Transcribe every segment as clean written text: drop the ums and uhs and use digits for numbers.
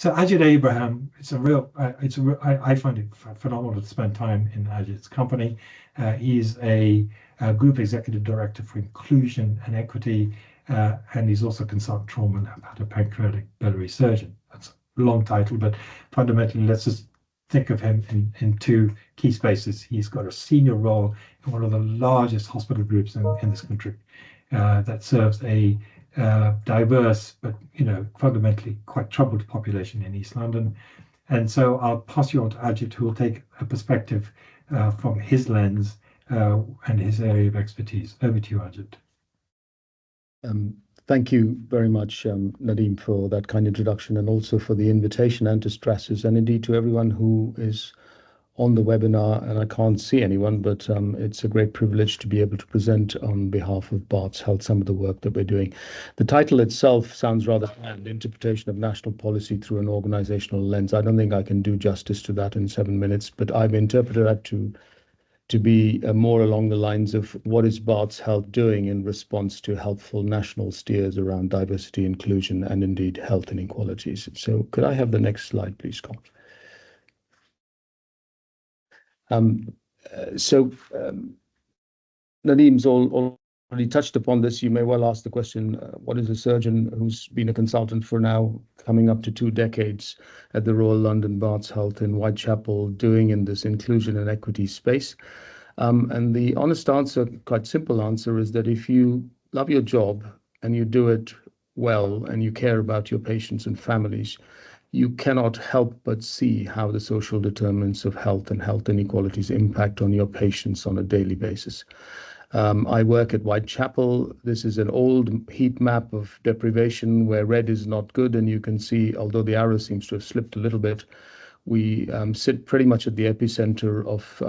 So Ajit Abraham, I find it phenomenal to spend time in Ajit's company. He's a group executive director for inclusion and equity, and he's also a consultant trauma and hepatopancreatic biliary surgeon. That's a long title, but fundamentally, let's just think of him in two key spaces. He's got a senior role in one of the largest hospital groups in this country that serves a diverse but fundamentally quite troubled population in East London. And so I'll pass you on to Ajit, who will take a perspective from his lens and his area of expertise. Over to you, Ajit. Thank you very much, Nadeem, for that kind introduction, and also for the invitation and to stresses, and indeed to everyone who is on the webinar. And I can't see anyone, but it's a great privilege to be able to present on behalf of Barts Health some of the work that we're doing. The title itself sounds rather bland, Interpretation of National Policy Through an Organisational Lens. I don't think I can do justice to that in 7 minutes, but I've interpreted that to be more along the lines of what is Barts Health doing in response to helpful national steers around diversity, inclusion, and indeed health inequalities. So could I have the next slide, please, Colin? Nadeem's already touched upon this. You may well ask the question, what is a surgeon who's been a consultant for now coming up to 2 decades at the Royal London Barts Health in Whitechapel doing in this inclusion and equity space? And the honest answer, quite simple answer, is that if you love your job and you do it well and you care about your patients and families, you cannot help but see how the social determinants of health and health inequalities impact on your patients on a daily basis. I work at Whitechapel. This is an old heat map of deprivation where red is not good, and you can see, although the arrow seems to have slipped a little bit, we sit pretty much at the epicenter of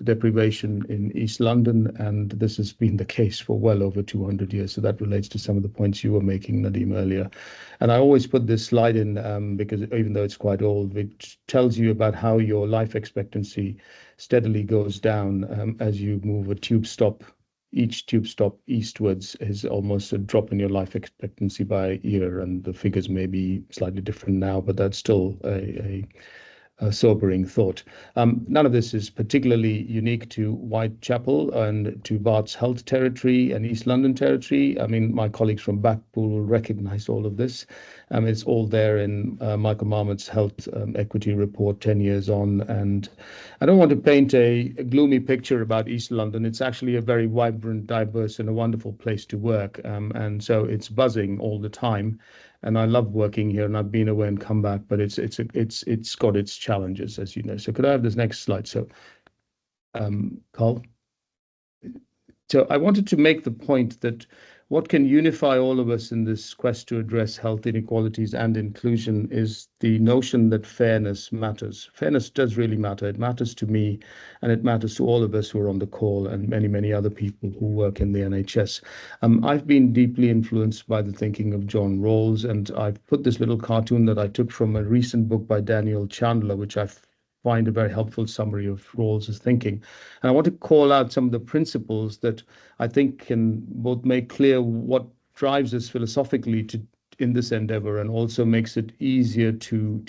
deprivation in East London, and this has been the case for well over 200 years. So that relates to some of the points you were making, Nadeem, earlier. And I always put this slide in because even though it's quite old, it tells you about how your life expectancy steadily goes down as you move a tube stop. Each tube stop eastwards is almost a drop in your life expectancy by a year, and the figures may be slightly different now, but that's still a sobering thought. None of this is particularly unique to Whitechapel and to Barts Health territory and East London territory. I mean, my colleagues from Blackpool will recognise all of this. It's all there in Michael Marmot's Health Equity Report 10 years on. And I don't want to paint a gloomy picture about East London. It's actually a very vibrant, diverse, and a wonderful place to work. And so it's buzzing all the time. And I love working here, and I've been away and come back, but it's got its challenges, as you know. So could I have this next slide? So, Carl. So I wanted to make the point that what can unify all of us in this quest to address health inequalities and inclusion is the notion that fairness matters. Fairness does really matter. It matters to me, and it matters to all of us who are on the call and many, many other people who work in the NHS. I've been deeply influenced by the thinking of John Rawls, and I've put this little cartoon that I took from a recent book by Daniel Chandler, which I find a very helpful summary of Rawls's thinking. And I want to call out some of the principles that I think can both make clear what drives us philosophically in this endeavor, and also makes it easier to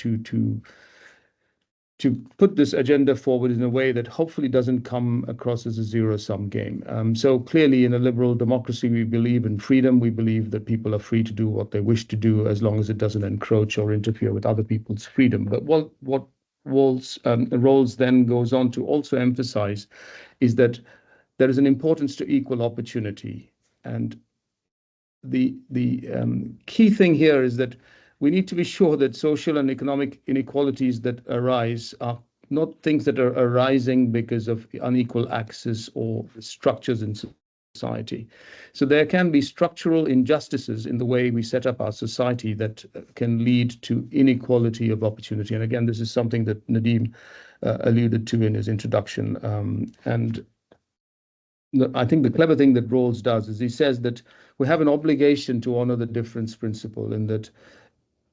put this agenda forward in a way that hopefully doesn't come across as a zero-sum game. So clearly, in a liberal democracy, we believe in freedom. We believe that people are free to do what they wish to do as long as it doesn't encroach or interfere with other people's freedom. But what Rawls then goes on to also emphasize is that there is an importance to equal opportunity. And the key thing here is that we need to be sure that social and economic inequalities that arise are not things that are arising because of unequal access or structures in society. So there can be structural injustices in the way we set up our society that can lead to inequality of opportunity. And again, this is something that Nadeem alluded to in his introduction. And I think the clever thing that Rawls does is he says that we have an obligation to honor the difference principle, in that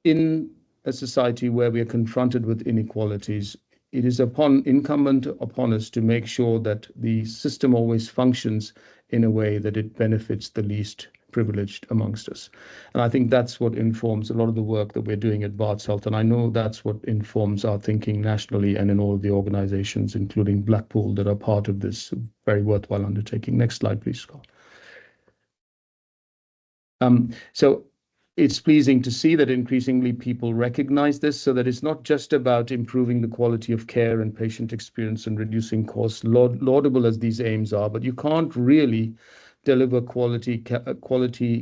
in a society where we are confronted with inequalities, it is incumbent upon us to make sure that the system always functions in a way that it benefits the least privileged amongst us. And I think that's what informs a lot of the work that we're doing at Barts Health. And I know that's what informs our thinking nationally and in all of the organizations, including Blackpool, that are part of this very worthwhile undertaking. Next slide, please, Scott. So it's pleasing to see that increasingly people recognize this, so that it's not just about improving the quality of care and patient experience and reducing costs, laudable as these aims are, but you can't really deliver quality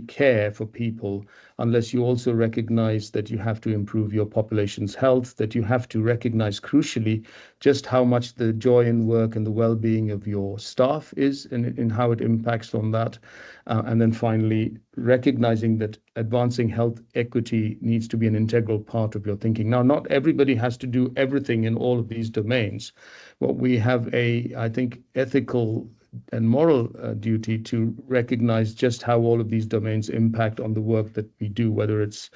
care for people unless you also recognize that you have to improve your population's health, that you have to recognize crucially just how much the joy in work and the well-being of your staff is and how it impacts on that. And then finally, recognizing that advancing health equity needs to be an integral part of your thinking. Now, not everybody has to do everything in all of these domains, but we have I think, ethical and moral duty to recognize just how all of these domains impact on the work that we do, whether it's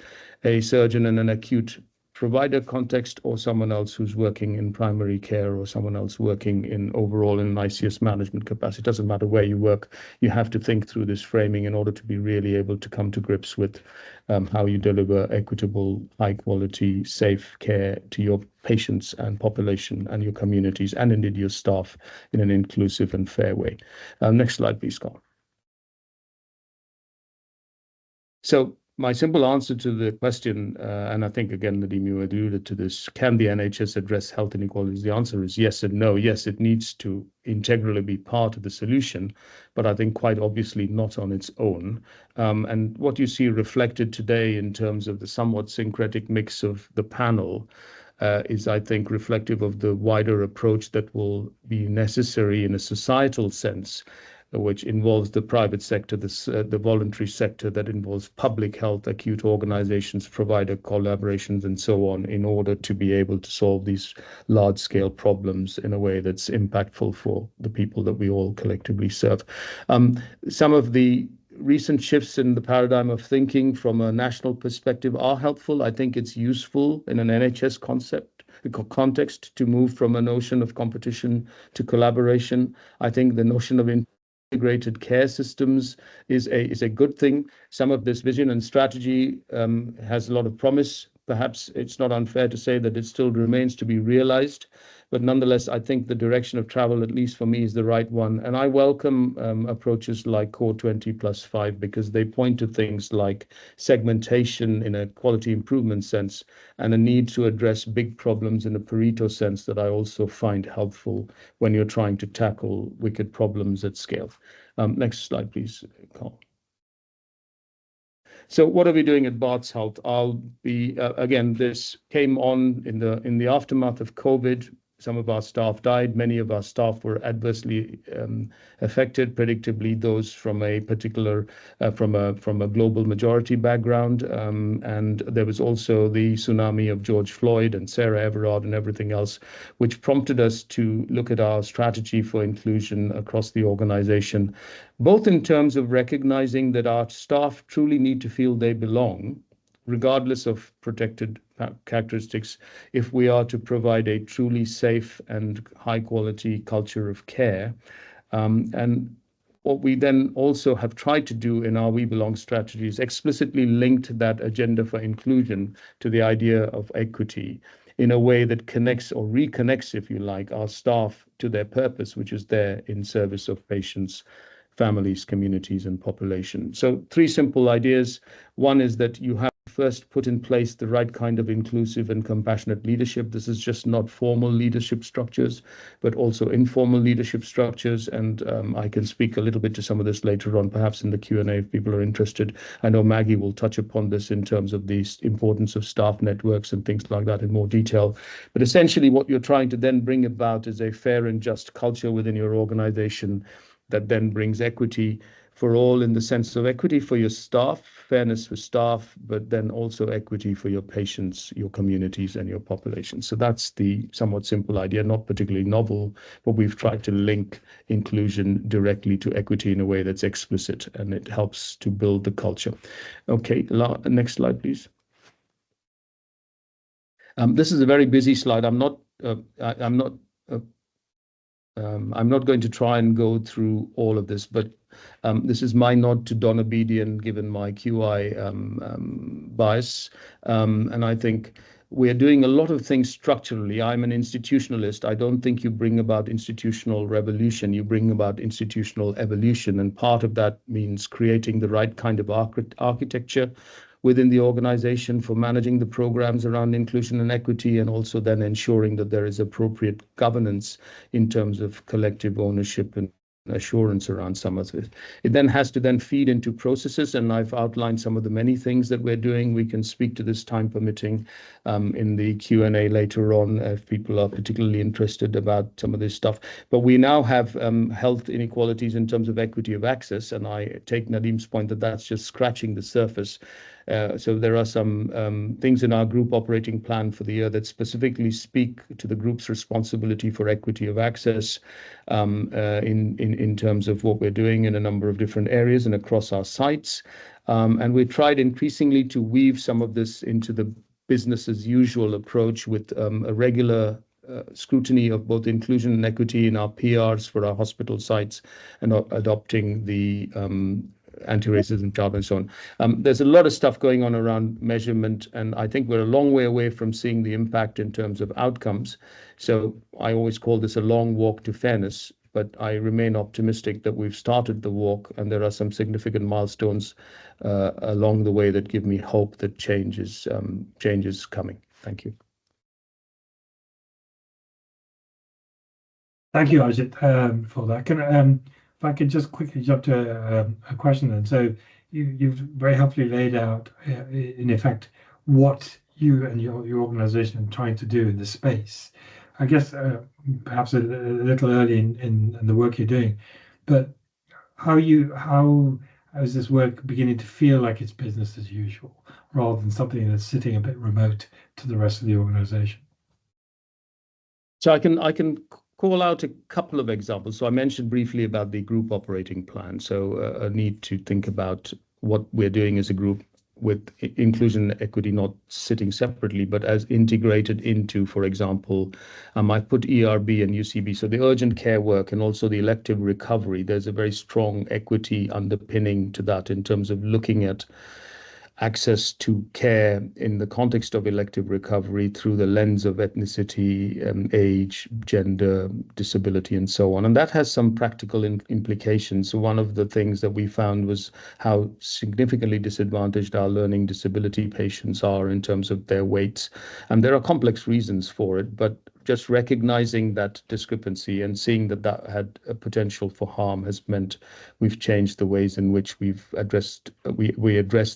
a surgeon in an acute provider context or someone else who's working in primary care or someone else working in overall in an ICS management capacity. It doesn't matter where you work. You have to think through this framing in order to be really able to come to grips with how you deliver equitable, high quality, safe care to your patients and population and your communities and indeed your staff in an inclusive and fair way. Next slide, please, Scott. So my simple answer to the question, and I think again, Nadeem, you alluded to this, can the NHS address health inequalities? The answer is yes and no. Yes, it needs to integrally be part of the solution, but I think quite obviously not on its own. And what you see reflected today in terms of the somewhat syncretic mix of the panel is, I think, reflective of the wider approach that will be necessary in a societal sense, which involves the private sector, the voluntary sector, that involves public health, acute organizations, provider collaborations, and so on, in order to be able to solve these large-scale problems in a way that's impactful for the people that we all collectively serve. Some of the recent shifts in the paradigm of thinking from a national perspective are helpful. I think it's useful in an NHS context to move from a notion of competition to collaboration. I think the notion of integrated care systems is a good thing. Some of this vision and strategy has a lot of promise. Perhaps it's not unfair to say that it still remains to be realized, but nonetheless, I think the direction of travel, at least for me, is the right one. And I welcome approaches like Core 20+5 because they point to things like segmentation in a quality improvement sense and a need to address big problems in a Pareto sense that I also find helpful when you're trying to tackle wicked problems at scale. Next slide, please, Carl. So what are we doing at Barts Health? I'll be again, this came on in the aftermath of COVID. Some of our staff died. Many of our staff were adversely affected, predictably those from a particular, from a global majority background. And there was also the tsunami of George Floyd and Sarah Everard and everything else, which prompted us to look at our strategy for inclusion across the organization, both in terms of recognizing that our staff truly need to feel they belong, regardless of protected characteristics, if we are to provide a truly safe and high quality culture of care. And what we then also have tried to do in our We Belong strategy is explicitly linked that agenda for inclusion to the idea of equity in a way that connects or reconnects, if you like, our staff to their purpose, which is there in service of patients, families, communities, and population. So 3 simple ideas. One is that you have first put in place the right kind of inclusive and compassionate leadership. This is just not formal leadership structures, but also informal leadership structures. And I can speak a little bit to some of this later on, perhaps in the Q&A if people are interested. I know Maggie will touch upon this in terms of the importance of staff networks and things like that in more detail. But essentially what you're trying to then bring about is a fair and just culture within your organization that then brings equity for all, in the sense of equity for your staff, fairness for staff, but then also equity for your patients, your communities, and your population. So that's the somewhat simple idea, not particularly novel, but we've tried to link inclusion directly to equity in a way that's explicit, and it helps to build the culture. Okay, next slide, please. This is a very busy slide. I'm not I'm not going to try and go through all of this, but this is my nod to Don Obedian, given my QI bias. And I think we're doing a lot of things structurally. I'm an institutionalist. I don't think you bring about institutional revolution, you bring about institutional evolution. And part of that means creating the right kind of architecture within the organization for managing the programs around inclusion and equity, and also then ensuring that there is appropriate governance in terms of collective ownership and assurance around some of it. It then has to then feed into processes, and I've outlined some of the many things that we're doing. We can speak to this, time permitting, in the Q&A later on if people are particularly interested about some of this stuff. But we now have health inequalities in terms of equity of access, and I take Nadim's point that that's just scratching the surface. So there are some things in our group operating plan for the year that specifically speak to the group's responsibility for equity of access in terms of what we're doing in a number of different areas and across our sites. And we tried increasingly to weave some of this into the business as usual approach with a regular scrutiny of both inclusion and equity in our PRs for our hospital sites and adopting the anti-racism charter and so on. There's a lot of stuff going on around measurement, and I think we're a long way away from seeing the impact in terms of outcomes. So I always call this a long walk to fairness, but I remain optimistic that we've started the walk, and there are some significant milestones along the way that give me hope that change is coming. Thank you. Thank you, Ajit, for that. If I could just quickly jump to a question then. So you've very helpfully laid out, in effect, what you and your organization are trying to do in this space. I guess perhaps a little early in the work you're doing, but how is this work beginning to feel like it's business as usual rather than something that's sitting a bit remote to the rest of the organization? So I can call out a couple of examples. So I mentioned briefly about the group operating plan. So a need to think about what we're doing as a group with inclusion and equity not sitting separately, but as integrated into, for example, I put ERB and UCB. So the urgent care work and also the elective recovery, there's a very strong equity underpinning to that in terms of looking at access to care in the context of elective recovery through the lens of ethnicity, age, gender, disability, and so on. And that has some practical implications. So one of the things that we found was how significantly disadvantaged our learning disability patients are in terms of their weights. And there are complex reasons for it, but just recognizing that discrepancy and seeing that that had a potential for harm has meant we've changed the ways in which we've addressed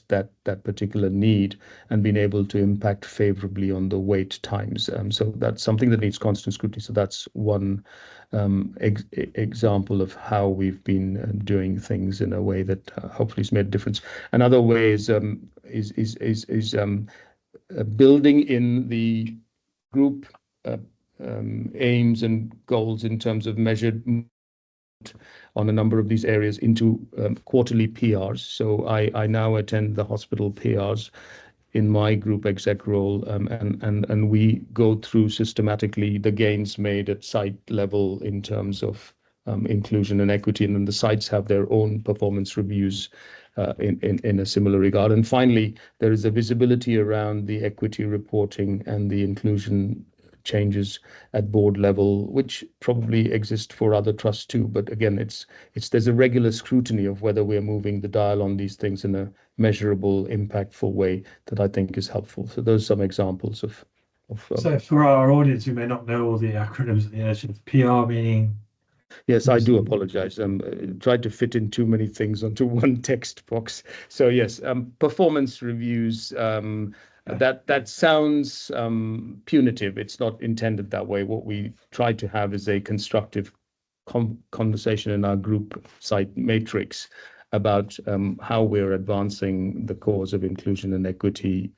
that particular need and been able to impact favorably on the wait times. So that's something that needs constant scrutiny. So that's one example of how we've been doing things in a way that hopefully has made a difference. Another way is building in the group aims and goals in terms of measured on a number of these areas into quarterly PRs. So I now attend the hospital PRs in my group exec role, and we go through systematically the gains made at site level in terms of inclusion and equity, and then the sites have their own performance reviews in a similar regard. And finally, there is a visibility around the equity reporting and the inclusion changes at board level, which probably exist for other trusts too. But again, there's a regular scrutiny of whether we're moving the dial on these things in a measurable, impactful way that I think is helpful. So those are some examples of. So for our audience who may not know all the acronyms and the initiatives, PR meaning. Yes, I do apologize. Tried to fit in too many things onto one text box. So yes, performance reviews. That sounds punitive. It's not intended that way. What we try to have is a constructive conversation in our group site matrix about how we're advancing the cause of inclusion and equity,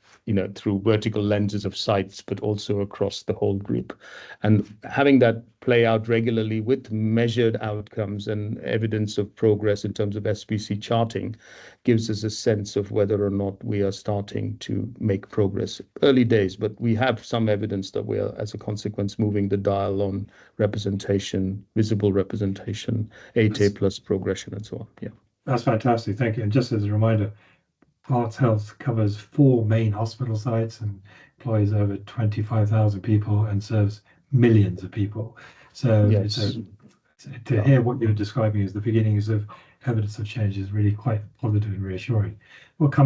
through vertical lenses of sites, but also across the whole group. And having that play out regularly with measured outcomes and evidence of progress in terms of SPC charting gives us a sense of whether or not we are starting to make progress. Early days, but we have some evidence that we are, as a consequence, moving the dial on representation, visible representation, 8A plus progression, and so on. Yeah. That's fantastic. Thank you. And just as a reminder, Barts Health covers 4 main hospital sites and employs over 25,000 people and serves millions of people. So Yes. to hear what you're describing as the beginnings of evidence of change is really quite positive and reassuring. We'll come